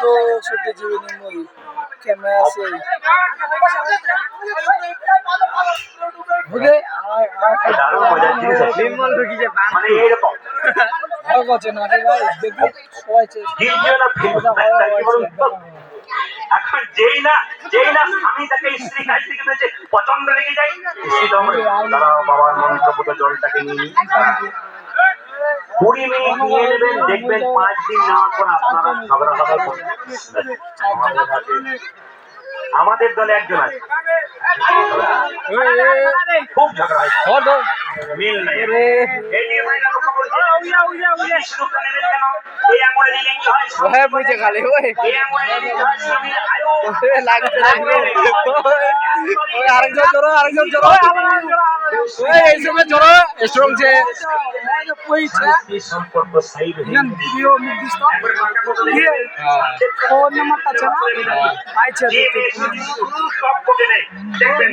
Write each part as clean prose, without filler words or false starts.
64 GB memory camera আছে ওকে দারুণ মজার জিনিস আছে নির্মল ঢুকিছে মানে এইরকম ভালো করছে না রে ভাই দেখো সবাই ভিডিও না এখন যেই না স্বামী তাকে স্ত্রী কাছ থেকে পেয়েছে পছন্দ লেগে যায় স্ত্রী তো আমরা দাঁড়াও বাবার মন্ত্রপুত জলটাকে নিয়ে 20 মিনিট নিয়ে নেবেন দেখবেন 5 দিন নেওয়ার পর আপনারা ঝগড়া করবেন আমাদের দলে একজন আছে খুব ঝগড়া হয় মিল নাই এই নিয়ে মাইনা লক্ষ্য করছে শুরুটা নেবেন কেন এই আঙুলে নিলে কি হয় হ্যাঁ বুঝে খালি ওই এই আঙুলে নিলে কি হয় স্বামীর আয়ু লাগছে ওই আরেকজন জোরো ওই এই সময় জোরো স্ট্রং যে এই সম্পর্ক সাইড হয়ে ভিডিও নির্দিষ্ট ফোন নাম্বারটা আছে না আইছে সব কোটে নেই দেখবেন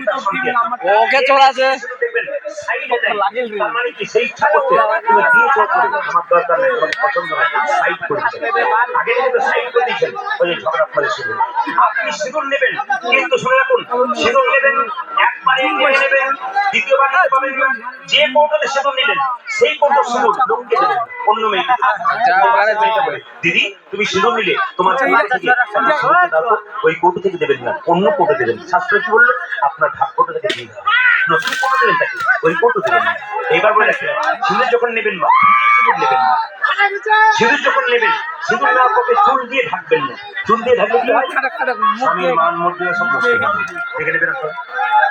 ওকে চলে আছে দেখবেন সাইডে নেই তার মানে কি সেই ইচ্ছা করতে তুমি দিয়ে চলতে আমার দরকার নেই তোমার পছন্দ নয় সাইড করে আগে কিন্তু সাইড করে দিয়েছেন ওই ঝগড়া করে শুরু আপনি সিঁদুর নেবেন কিন্তু শুনে রাখুন সিঁদুর নেবেন একবারে নিয়ে নেবেন দ্বিতীয়বার নিতে পারবেন না যে কৌটোতে সিঁদুর নিলেন সেই কৌটো সিঁদুর লোককে দেবেন অন্য মেয়েকে দিদি তুমি সিঁদুর নিলে তোমার ওই কৌটো থেকে দেবেন না অন্য কৌটো দেবেন শাস্ত্র কি বললো আপনার ভাগ কৌটো থেকে দিয়ে দেবেন নতুন কৌটো দেবেন তাকে ওই কৌটো দেবেন না এইবার বলে রাখবেন সিঁদুর যখন নেবেন মা সিঁদুর নেবেন না সিঁদুর যখন নেবেন সিঁদুর নেওয়ার পক্ষে চুল দিয়ে ঢাকবেন না চুল দিয়ে ঢাকলে কি হয় স্বামী মান মধ্যে সব নষ্ট হয়ে যাবে দেখে নেবেন আপনারা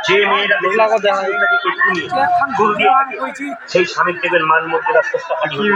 যে মেয়েরা চুল দিয়ে সেই স্বামীর দেখবেন মান মধ্যে আস্তে আস্তে হারিয়ে